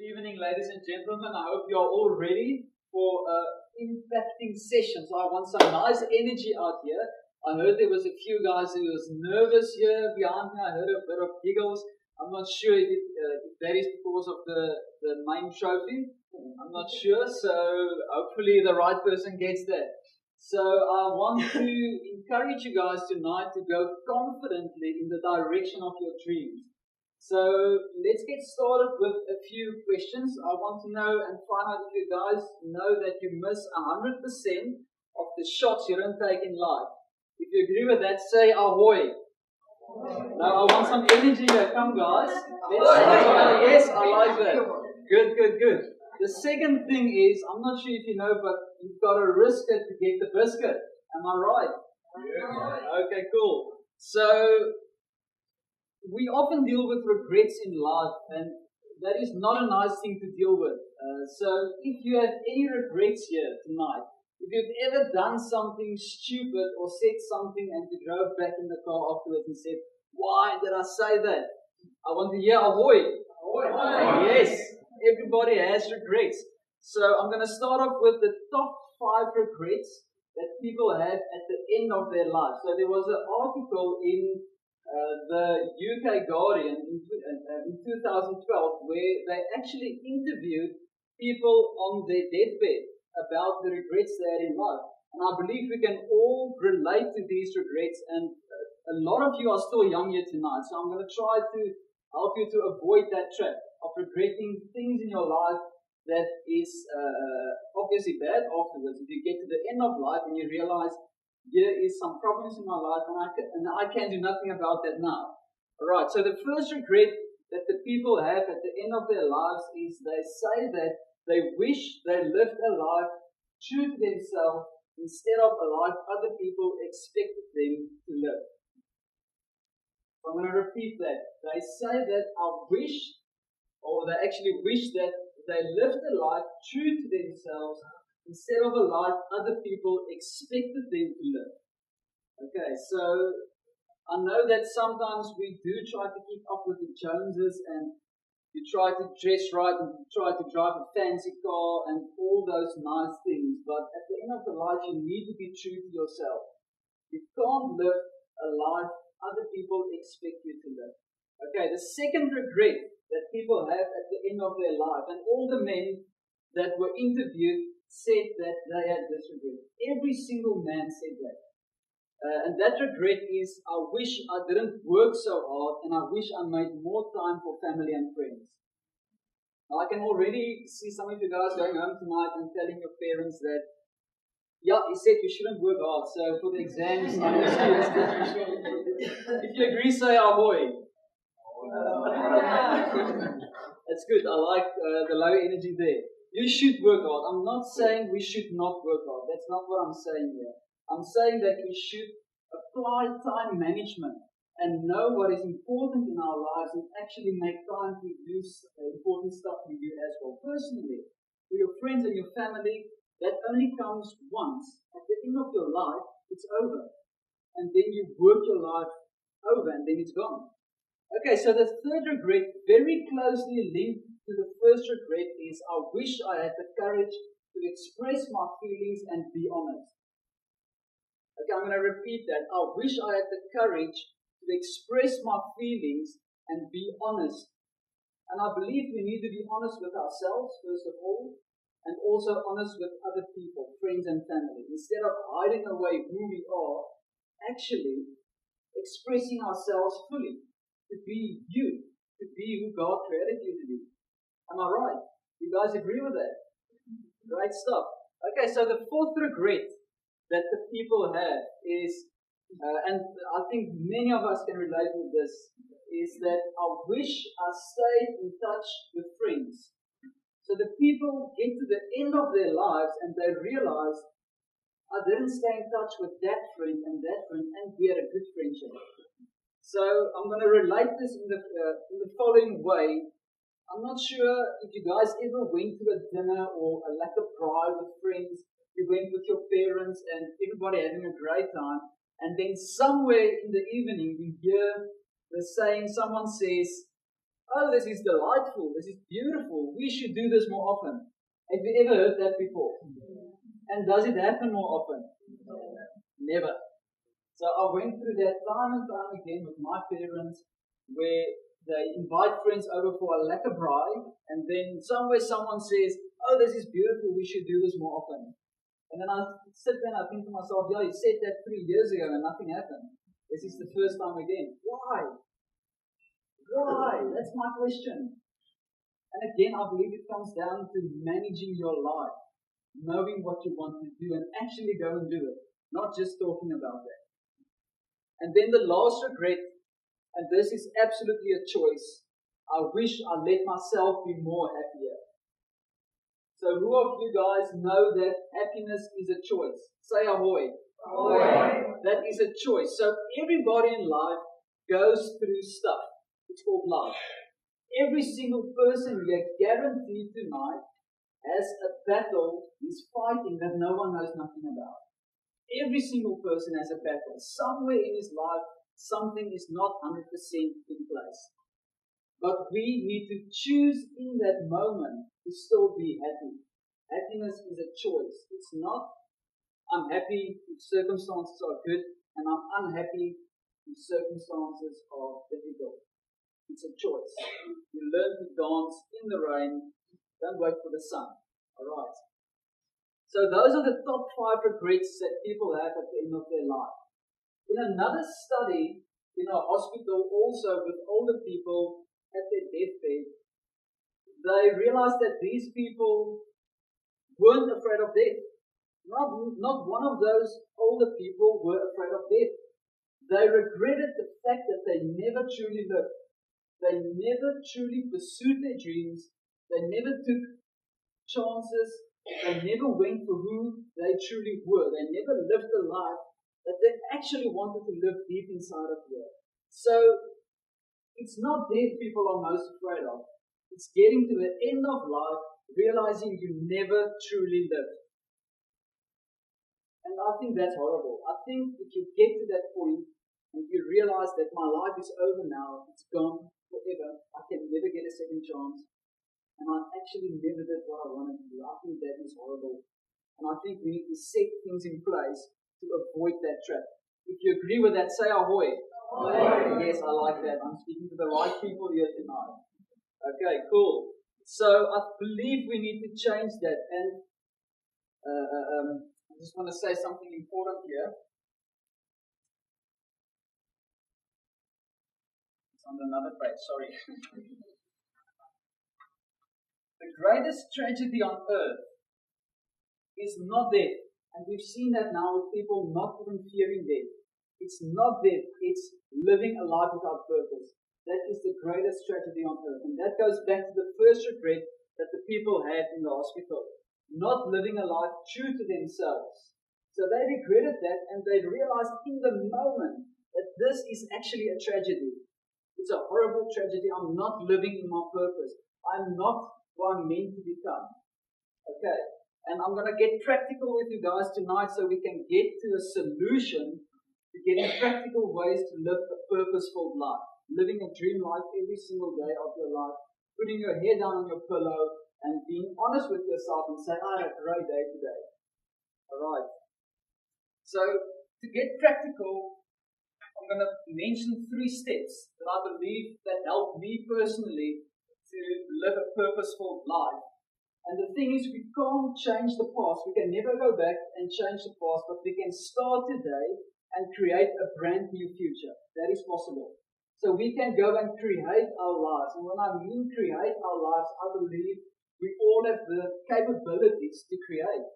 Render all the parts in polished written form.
evening, ladies and gentlemen. I hope you are all ready for impacting session. So I want some nice energy out here. I heard there was a few guys who was nervous here behind me. I heard a bit of giggles. I'm not sure if that is because of the main trophy. I'm not sure. So hopefully the right person gets that. So I want to encourage you guys tonight to go confidently in the direction of your dreams. So let's get started with a few questions. I want to know and find out if you guys know that you miss 100% of the shots you don't take in life. If you agree with that, say ahoy. Now I want some energy here. Come guys. Let's say, yes, I like that. Good. The second thing is, I'm not sure if you know, but you've got to risk it to get the biscuit. Am I right? Yeah. Okay, cool. So we often deal with regrets in life, and that is not a nice thing to deal with. So if you have any regrets here tonight, if you've ever done something stupid or said something and you drove back in the car afterwards and said, why did I say that? I want to hear ahoy. Ahoy. Yes, everybody has regrets. So I'm going to start off with the top 5 regrets that people have at the end of their life. So there was an article in the UK Guardian in 2012 where they actually interviewed people on their deathbed about the regrets they had in life. And I believe we can all relate to these regrets, and a lot of you are still young here tonight, so I'm going to try to help you to avoid that trap of regretting things in your life that is obviously bad afterwards. If you get to the end of life and you realize there is some problems in my life and I can do nothing about that now. Alright, so the first regret that the people have at the end of their lives is they say that they wish they lived a life true to themselves instead of a life other people expected them to live. I'm going to repeat that. They say that they actually wish that they lived a life true to themselves instead of a life other people expected them to live. Okay, so I know that sometimes we do try to keep up with the Joneses, and you try to dress right and you try to drive a fancy car and all those nice things, but at the end of the life you need to be true to yourself. You can't live a life other people expect you to live. Okay, the second regret that people have at the end of their life, and all the men that were interviewed said that they had this regret. Every single man said that. And that regret is, I wish I didn't work so hard and I wish I made more time for family and friends. Now I can already see some of you guys going home tonight and telling your parents that, yeah, he said you shouldn't work hard, so for the exams, I'm if you agree, say ahoy. That's good. I like the low energy there. You should work hard. I'm not saying we should not work hard. That's not what I'm saying here. I'm saying that we should apply time management and know what is important in our lives and actually make time to do important stuff for you as well. Personally, for your friends and your family, that only comes once. At the end of your life, it's over. And then you work your life over and then it's gone. Okay, so the third regret, very closely linked to the first regret, is I wish I had the courage to express my feelings and be honest. Okay, I'm going to repeat that. I wish I had the courage to express my feelings and be honest. And I believe we need to be honest with ourselves, first of all, and also honest with other people, friends and family. Instead of hiding away who we are, actually expressing ourselves fully. To be you, to be who God created you to be. Am I right? You guys agree with that? Great stuff. Okay, so the fourth regret that the people have is, and I think many of us can relate with this, is that I wish I stayed in touch with friends. So the people get to the end of their lives and they realize, I didn't stay in touch with that friend, and we had a good friendship. So I'm going to relate this in the following way. I'm not sure if you guys ever went to a dinner or a lack of pride with friends. You went with your parents and everybody having a great time. And then somewhere in the evening you hear the saying, someone says, Oh, this is delightful. This is beautiful. We should do this more often. Have you ever heard that before? And does it happen more often? Never. So I went through that time and time again with my parents where they invite friends over for a lekker braai, and then somewhere someone says, oh, this is beautiful, we should do this more often. And then I sit there and I think to myself, yeah, you said that 3 years ago and nothing happened. This is the first time again. Why? Why? That's my question. And again, I believe it comes down to managing your life, knowing what you want to do and actually go and do it, not just talking about that. And then the last regret, and this is absolutely a choice. I wish I let myself be more happier. So who of you guys know that happiness is a choice? Say ahoy. Ahoy. That is a choice. So everybody in life goes through stuff. It's called life. Every single person here, guaranteed tonight, has a battle he's fighting that no one knows nothing about. Every single person has a battle. Somewhere in his life, something is not 100% in place. But we need to choose in that moment to still be happy. Happiness is a choice. It's not, I'm happy if circumstances are good, and I'm unhappy if circumstances are difficult. It's a choice. You learn to dance in the rain, don't wait for the sun. Alright. So those are the top 5 regrets that people have at the end of their life. In another study in a hospital, also with older people at their deathbed, they realized that these people weren't afraid of death. Not one of those older people were afraid of death. They regretted the fact that they never truly lived. They never truly pursued their dreams. They never took chances. They never went for who they truly were. They never lived the life that they actually wanted to live deep inside of here. So, it's not death people are most afraid of. It's getting to the end of life, realizing you never truly lived. And I think that's horrible. I think if you get to that point and you realize that my life is over now, it's gone forever, I can never get a second chance, and I actually never did what I wanted to do, I think that is horrible. And I think we need to set things in place to avoid that trap. If you agree with that, say ahoy. Ahoy. Yes, I like that. I'm speaking to the right people here tonight. Okay, cool. So I believe we need to change that. And I just want to say something important here. It's on another page, sorry. The greatest tragedy on earth is not death. And we've seen that now with people not even fearing death. It's not death, it's living a life without purpose. That is the greatest tragedy on earth. And that goes back to the first regret that the people had in the hospital. Not living a life true to themselves. So they regretted that, and they realized in the moment that this is actually a tragedy. It's a horrible tragedy. I'm not living in my purpose. I'm not what I'm meant to become. Okay. And I'm going to get practical with you guys tonight so we can get to a solution to getting practical ways to live a purposeful life. Living a dream life every single day of your life. Putting your head down on your pillow and being honest with yourself and say, I had a great day today. Alright. So, to get practical, I'm going to mention 3 steps that I believe that help me personally to live a purposeful life. And the thing is, we can't change the past. We can never go back and change the past, but we can start today and create a brand new future. That is possible. So we can go and create our lives. And when I mean create our lives, I believe we all have the capabilities to create.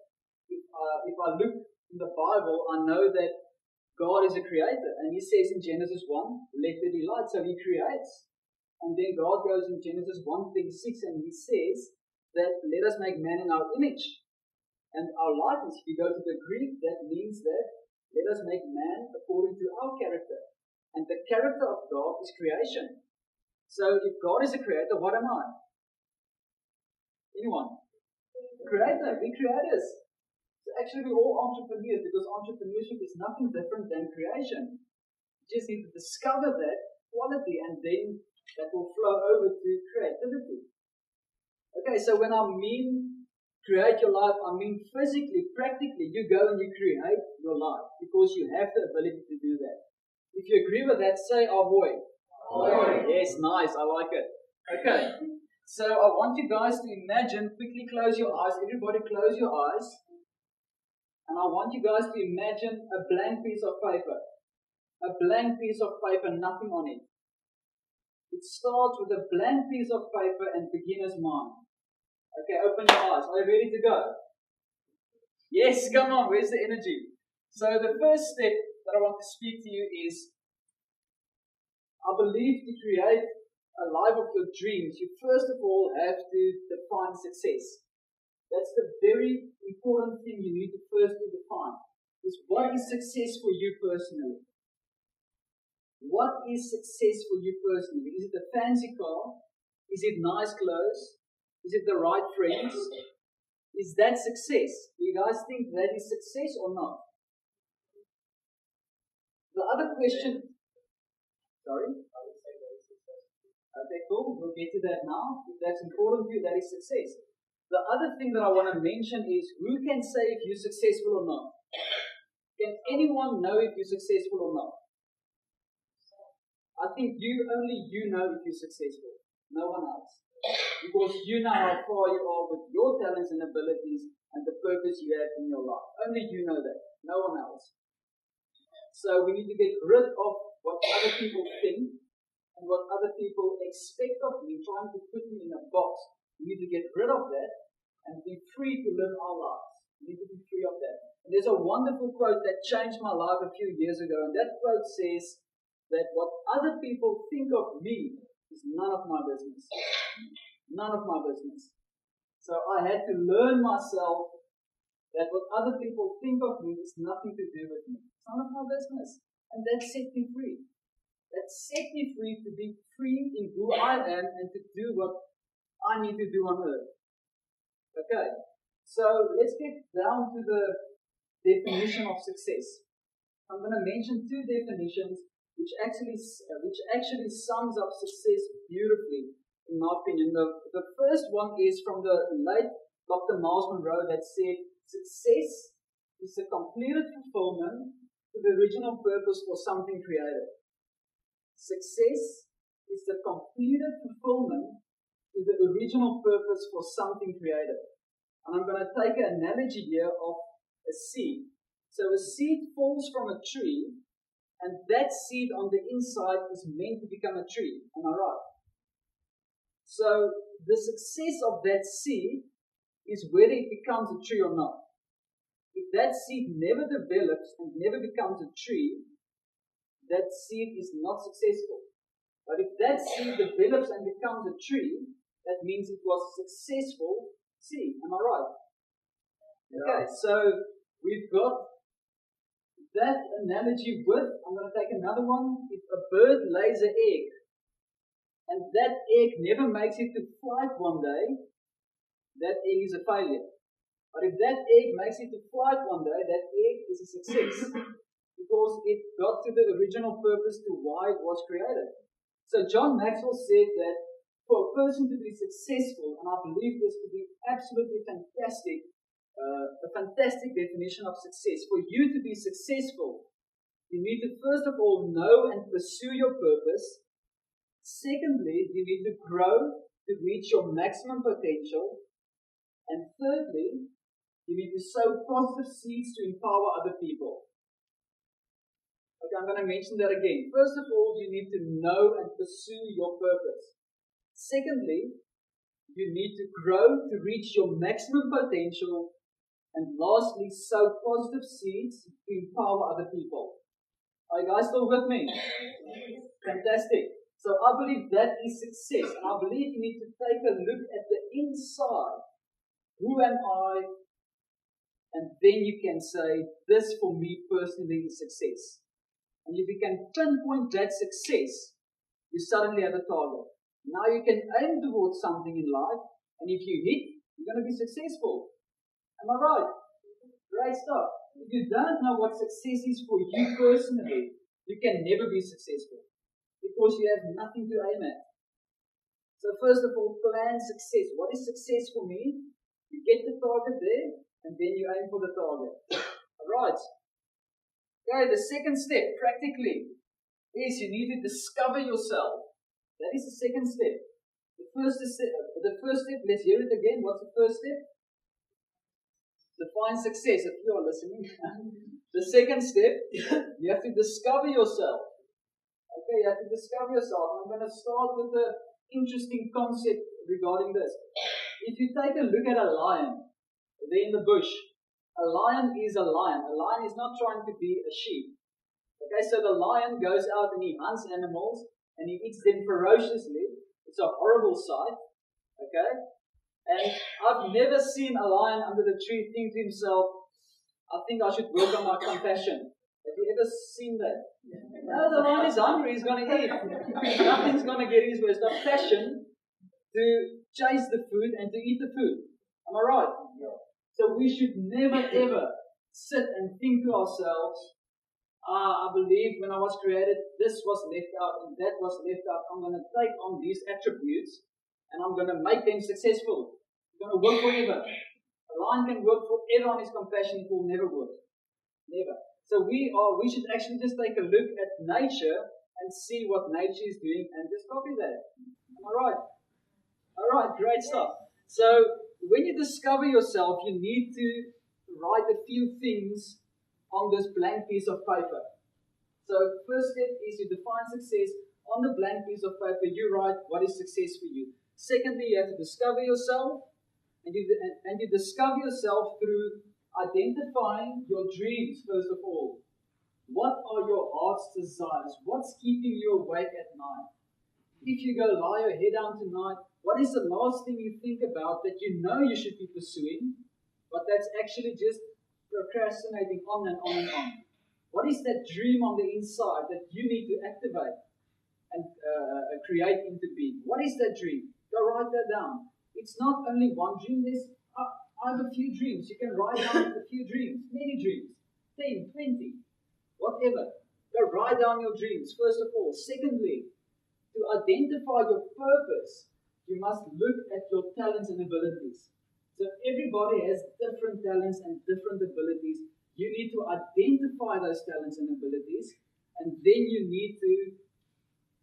If I look in the Bible, I know that God is a creator. And he says in Genesis 1, let there be light. So he creates. And then God goes in Genesis 1:26 and he says that let us make man in our image and our likeness. If you go to the Greek, that means that let us make man according to our character. And the character of God is creation. So if God is a creator, what am I? Anyone? Creator. We're creators. So actually we're all entrepreneurs, because entrepreneurship is nothing different than creation. You just need to discover that quality and then that will flow over to creativity. Okay, so when I mean create your life, I mean physically, practically, you go and you create your life because you have the ability to do that. If you agree with that, say ahoy. Ahoy. Yes, nice, I like it. Okay, so I want you guys to imagine, quickly close your eyes, everybody close your eyes, and I want you guys to imagine a blank piece of paper. A blank piece of paper, nothing on it. It starts with a blank piece of paper and beginner's mind. Okay, open your eyes. Are you ready to go? Yes, come on. Where's the energy? So the first step that I want to speak to you is, I believe to create a life of your dreams, you first of all have to define success. That's the very important thing you need to firstly define. Is what is success for you personally? What is success for you personally? Is it a fancy car? Is it nice clothes? Is it the right friends? Is that success? Do you guys think that is success or not? The other question... Sorry? Okay, cool. We'll get to that now. If that's important to you, that is success. The other thing that I want to mention is, who can say if you're successful or not? Can anyone know if you're successful or not? I think only you know if you're successful. No one else. Because you know how far you are with your talents and abilities and the purpose you have in your life. Only you know that. No one else. So we need to get rid of what other people think and what other people expect of me, trying to put me in a box. We need to get rid of that and be free to live our lives. We need to be free of that. And there's a wonderful quote that changed my life a few years ago, and that quote says that what other people think of me is none of my business. None of my business. So I had to learn myself that what other people think of me is nothing to do with me. It's none of my business. And that set me free. That set me free to be free in who I am and to do what I need to do on earth. Okay, so let's get down to the definition of success. I'm going to mention two definitions which actually sums up success beautifully, in my opinion. The first one is from the late Dr. Miles Monroe that said, success is the completed fulfillment to the original purpose for something created. Success is the completed fulfillment to the original purpose for something created. And I'm going to take an analogy here of a seed. So a seed falls from a tree, and that seed on the inside is meant to become a tree. Am I right? So the success of that seed is whether it becomes a tree or not. If that seed never develops and never becomes a tree, that seed is not successful. But if that seed develops and becomes a tree, that means it was a successful seed. Am I right? Yeah. Okay, so we've got that analogy with, I'm going to take another one. If a bird lays an egg, and that egg never makes it to flight one day, that egg is a failure. But if that egg makes it to flight one day, that egg is a success. Because it got to the original purpose to why it was created. So John Maxwell said that for a person to be successful, and I believe this to be absolutely fantastic, a fantastic definition of success. For you to be successful, you need to first of all know and pursue your purpose. Secondly, you need to grow to reach your maximum potential. And thirdly, you need to sow positive seeds to empower other people. Okay, I'm going to mention that again. First of all, you need to know and pursue your purpose. Secondly, you need to grow to reach your maximum potential. And lastly, sow positive seeds to empower other people. Are you guys still with me? Fantastic. So I believe that is success. And I believe you need to take a look at the inside. Who am I? And then you can say, this for me personally is success. And if you can pinpoint that success, you suddenly have a target. Now you can aim towards something in life, and if you hit, you're going to be successful. Am I right? Great stuff. If you don't know what success is for you personally, you can never be successful. Because you have nothing to aim at. So first of all, plan success. What is success for me? You get the target there, and then you aim for the target. Alright. Okay, the second step, practically, is you need to discover yourself. That is the second step. The first step, let's hear it again. What's the first step? Define success, if you are listening. The second step, you have to discover yourself. Okay, you have to discover yourself. I'm going to start with an interesting concept regarding this. If you take a look at a lion, there in the bush, a lion is a lion. A lion is not trying to be a sheep. Okay, so the lion goes out and he hunts animals and he eats them ferociously. It's a horrible sight. Okay? And I've never seen a lion under the tree think to himself, I think I should work on my compassion. Have you ever seen that? No, the lion is hungry, he's going to eat. Nothing's going to get his way. It's got passion to chase the food and to eat the food. Am I right? So we should never ever sit and think to ourselves, I believe when I was created, this was left out and that was left out. I'm going to take on these attributes and I'm going to make them successful. It's going to work forever. A lion can work forever on his compassion. It will never work. Never. So we should actually just take a look at nature and see what nature is doing and just copy that. Am I right? Alright, great stuff. So when you discover yourself, you need to write a few things on this blank piece of paper. So first step is you define success. On the blank piece of paper, you write what is success for you. Secondly, you have to discover yourself. And you discover yourself through identifying your dreams, first of all. What are your heart's desires? What's keeping you awake at night? If you go lie your head down tonight, what is the last thing you think about that you know you should be pursuing, but that's actually just procrastinating on and on and on? What is that dream on the inside that you need to activate and create into being? What is that dream? Go write that down. It's not only one dream. I have a few dreams. You can write down a few dreams, many dreams, 10, 20, whatever. Go write down your dreams, first of all. Secondly, to identify your purpose, you must look at your talents and abilities. So everybody has different talents and different abilities. You need to identify those talents and abilities, and then you need to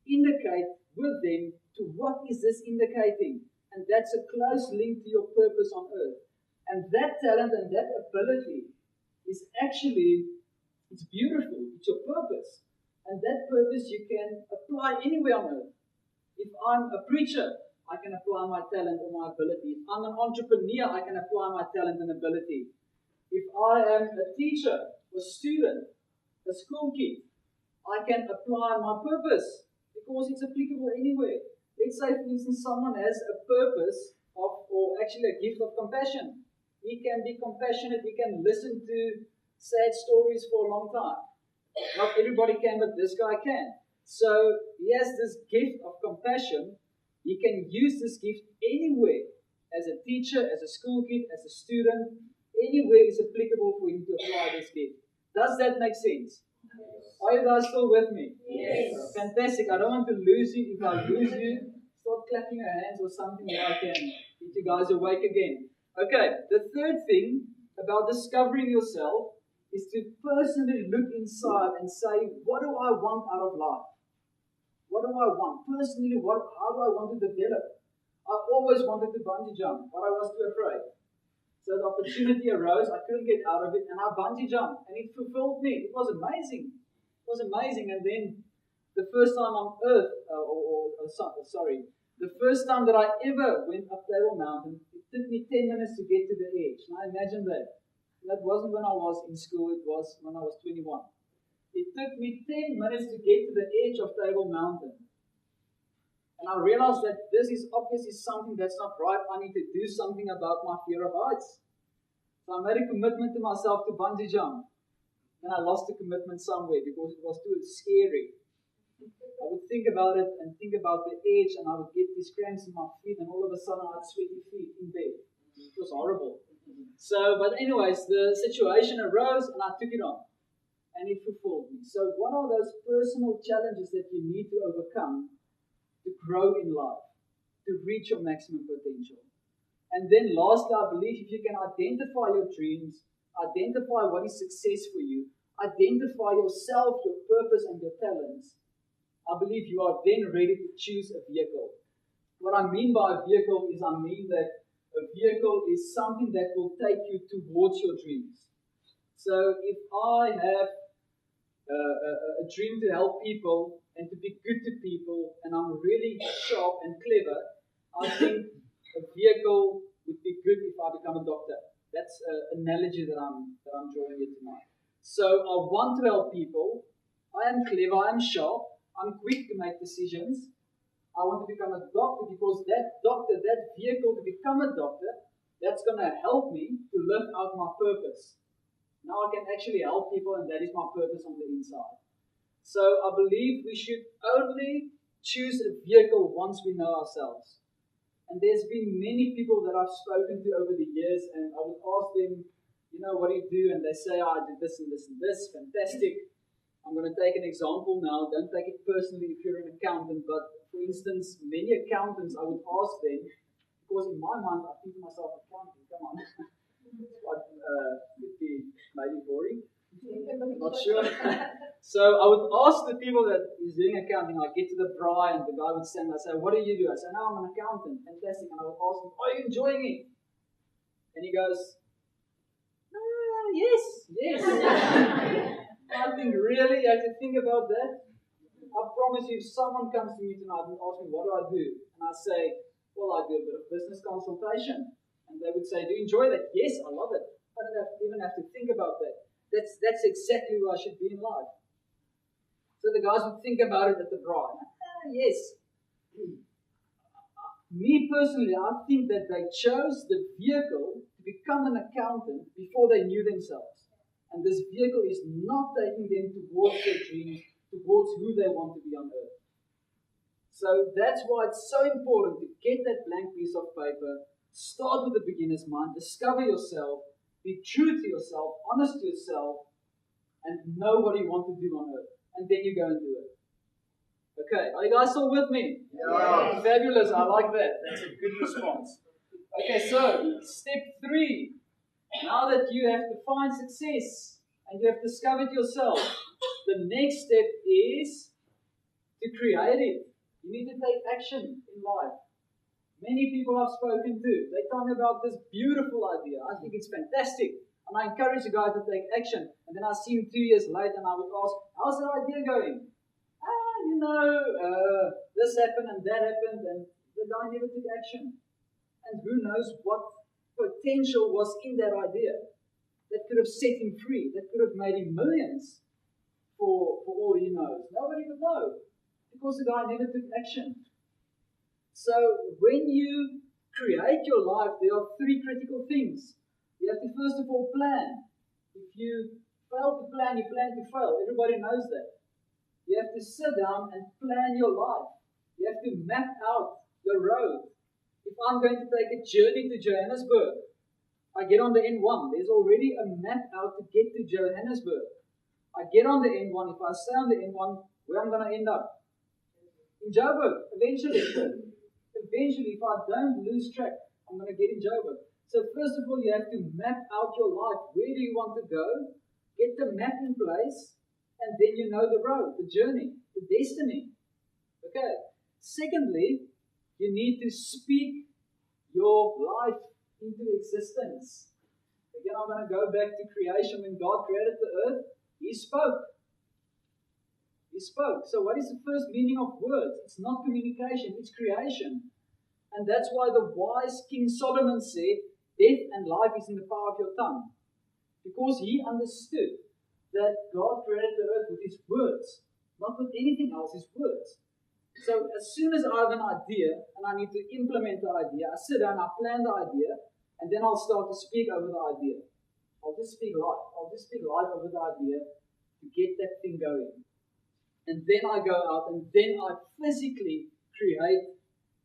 indicate with them to what is this indicating. And that's a close link to your purpose on earth. And that talent and that ability is actually, it's beautiful. It's your purpose. And that purpose you can apply anywhere on earth. If I'm a preacher, I can apply my talent or my ability. If I'm an entrepreneur, I can apply my talent and ability. If I am a teacher, a student, a school kid, I can apply my purpose because it's applicable anywhere. Let's say, for instance, someone has a purpose or actually a gift of compassion. He can be compassionate. He can listen to sad stories for a long time. Not everybody can, but this guy can. So he has this gift of compassion. He can use this gift anywhere. As a teacher, as a school kid, as a student, anywhere is applicable for him to apply this gift. Does that make sense? Are you guys still with me? Yes. Fantastic. I don't want to lose you. If I lose you, start clapping your hands or something that I can get you guys awake again. Okay, the third thing about discovering yourself is to personally look inside and say, what do I want out of life? What do I want? Personally, how do I want to develop? I always wanted to bungee jump, but I was too afraid. So the opportunity arose, I couldn't get out of it, and I bungee jumped, and it fulfilled me. It was amazing. It was amazing. And then the first time on earth, the first time that I ever went up Table Mountain, it took me 10 minutes to get to the edge. Now imagine that. That wasn't when I was in school, it was when I was 21. It took me 10 minutes to get to the edge of Table Mountain. And I realized that this is obviously something that's not right. I need to do something about my fear of heights. So I made a commitment to myself to bungee jump. And I lost the commitment somewhere because it was too scary. I would think about it and think about the edge, and I would get these cramps in my feet, and all of a sudden I had sweaty feet in bed. It was horrible. But anyways, the situation arose and I took it on. And it fulfilled me. So what are those personal challenges that you need to overcome to grow in life? to reach your maximum potential. And then lastly, I believe if you can identify your dreams, identify what is success for you, identify yourself, your purpose, and your talents, I believe you are then ready to choose a vehicle. What I mean by a vehicle is I mean that a vehicle is something that will take you towards your dreams. So if I have a dream to help people and to be good to people, and I'm really sharp and clever, I think a vehicle would be good if I become a doctor. That's an analogy that I'm drawing here tonight. So I want to help people. I am clever, I am sharp, I'm quick to make decisions. I want to become a doctor because that doctor, that vehicle to become a doctor, that's going to help me to live out my purpose. Now I can actually help people, and that is my purpose on the inside. So I believe we should only choose a vehicle once we know ourselves. And there's been many people that I've spoken to over the years, and I would ask them, what do you do? And they say, I did this and this and this. Fantastic. I'm going to take an example now. Don't take it personally if you're an accountant, but for instance, many accountants, I would ask them, because in my mind, I think to myself, accounting, come on. Could be maybe boring. Not sure. So I would ask the people that is doing accounting, I get to the braai and the guy would stand and I say, what do you do? I say, no, I'm an accountant. Fantastic. And I would ask him, are you enjoying it? And he goes, yes. I think really, you have to think about that. I promise you, if someone comes to me tonight and asks me, what do I do? And I say, well, I do a bit of business consultation. And they would say, do you enjoy that? Yes, I love it. I don't even have to think about that. That's exactly where I should be in life. So the guys would think about it at the braai. Yes. Me personally, I think that they chose the vehicle to become an accountant before they knew themselves. And this vehicle is not taking them towards their dreams, towards who they want to be on earth. So that's why it's so important to get that blank piece of paper, start with the beginner's mind, discover yourself, be true to yourself, honest to yourself, and know what you want to do on earth. And then you go and do it. Okay, are you guys still with me? Yeah. Fabulous, I like that. That's a good response. Okay, so step 3. Now that you have defined success and you have discovered yourself, the next step is to create it. You need to take action in life. Many people I've spoken to, they tell me about this beautiful idea. I think it's fantastic. And I encourage the guy to take action. And then I see him 2 years later and I would ask, how's that idea going? This happened and that happened, and the guy never took action. And who knows what potential was in that idea that could have set him free, that could have made him millions for all he knows. Nobody would know because the guy never took action. So when you create your life, there are 3 critical things. You have to first of all plan. If you fail to plan, you plan to fail. Everybody knows that. You have to sit down and plan your life. You have to map out the road. If I'm going to take a journey to Johannesburg, I get on the N1. There's already a map out to get to Johannesburg. I get on the N1. If I stay on the N1, where I'm going to end up? In Joburg, eventually. Eventually, if I don't lose track, I'm going to get in Joburg. So first of all, you have to map out your life. Where do you want to go? Get the map in place, and then you know the road, the journey, the destiny. Okay. Secondly, you need to speak your life into existence. Again, I'm going to go back to creation. When God created the earth, He spoke. He spoke. So what is the first meaning of words? It's not communication, it's creation. And that's why the wise King Solomon said, death and life is in the power of your tongue. Because he understood that God created the earth with His words, not with anything else, His words. So as soon as I have an idea and I need to implement the idea, I sit down, I plan the idea, and then I'll start to speak over the idea. I'll just speak life. I'll just speak life over the idea to get that thing going. And then I go out and then I physically create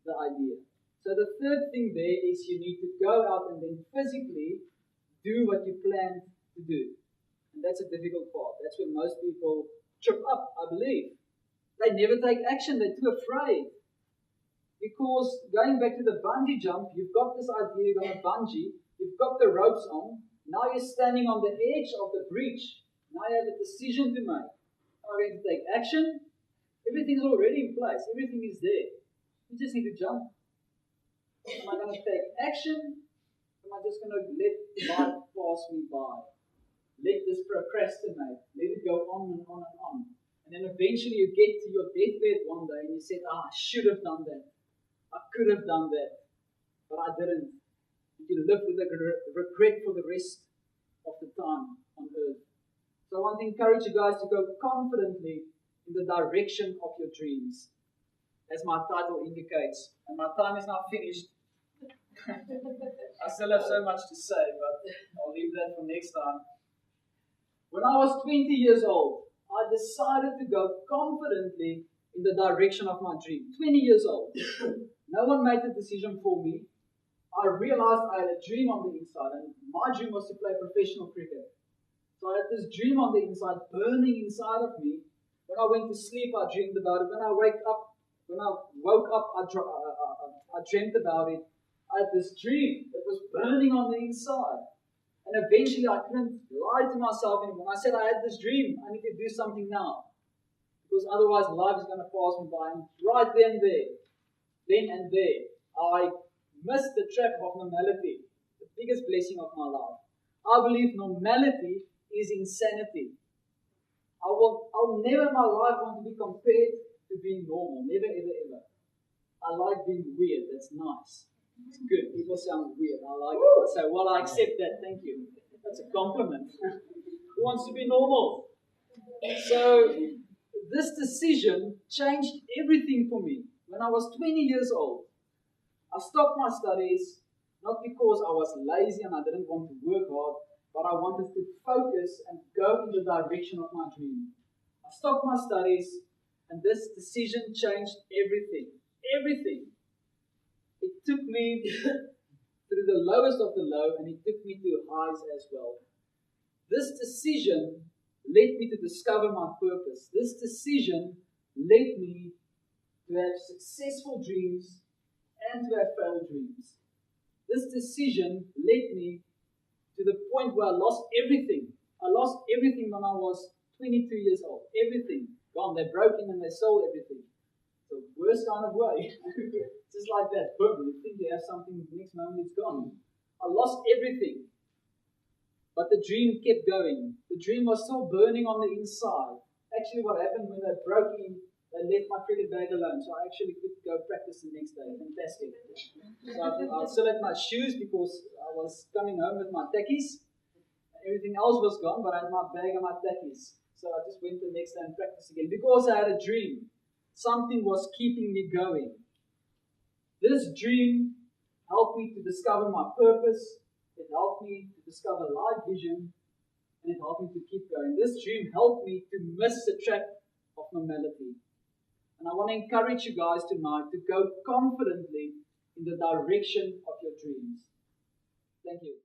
the idea. So the third thing there is you need to go out and then physically do what you plan to do. And that's a difficult part. That's where most people trip up, I believe. They never take action. They're too afraid. Because going back to the bungee jump, you've got this idea you're going to bungee, you've got the ropes on, now you're standing on the edge of the breach. Now you have a decision to make. Am I going to take action? Everything is already in place, everything is there. You just need to jump. Am I going to take action? Am I just going to let life pass me by? Let this procrastinate. Let it go on and on and on. And then eventually you get to your deathbed one day and you said, I should have done that. I could have done that. But I didn't. You live with a regret for the rest of the time on earth. So I want to encourage you guys to go confidently in the direction of your dreams, as my title indicates. And my time is now finished. I still have so much to say, but I'll leave that for next time. When I was 20 years old, I decided to go confidently in the direction of my dream. 20 years old. No one made the decision for me. I realized I had a dream on the inside, and my dream was to play professional cricket. So I had this dream on the inside, burning inside of me. When I went to sleep, I dreamed about it. When I woke up, I dreamt about it. I had this dream that was burning on the inside. And eventually I couldn't lie to myself anymore. I said, I had this dream. I need to do something now. Because otherwise life is going to pass me by. And right then and there, I missed the trap of normality. The biggest blessing of my life. I believe normality is insanity. I'll never in my life want to be compared to being normal. Never, ever, ever. I like being weird. That's nice. It's good. People sound weird. I like it. I say, well, I accept that. Thank you. That's a compliment. Who wants to be normal? So, this decision changed everything for me. When I was 20 years old, I stopped my studies, not because I was lazy and I didn't want to work hard, but I wanted to focus and go in the direction of my dream. I stopped my studies, and this decision changed everything. Everything. It took me through the lowest of the low, and it took me to highs as well. This decision led me to discover my purpose. This decision led me to have successful dreams and to have failed dreams. This decision led me to the point where I lost everything. I lost everything when I was 22 years old. Everything. Gone. They broke in and they sold everything. The worst kind of way. Just like that. Boom. You think you have something, the next moment it's gone. I lost everything. But the dream kept going. The dream was still burning on the inside. Actually, what happened when they broke in, they left my cricket bag alone. So I actually could go practice the next day. Fantastic. So I still had my shoes because I was coming home with my tackies. Everything else was gone, but I had my bag and my tackies. So I just went the next day and practiced again. Because I had a dream. Something was keeping me going. This dream helped me to discover my purpose. It helped me to discover life vision. And it helped me to keep going. This dream helped me to miss the trap of normality. And I want to encourage you guys tonight to go confidently in the direction of your dreams. Thank you.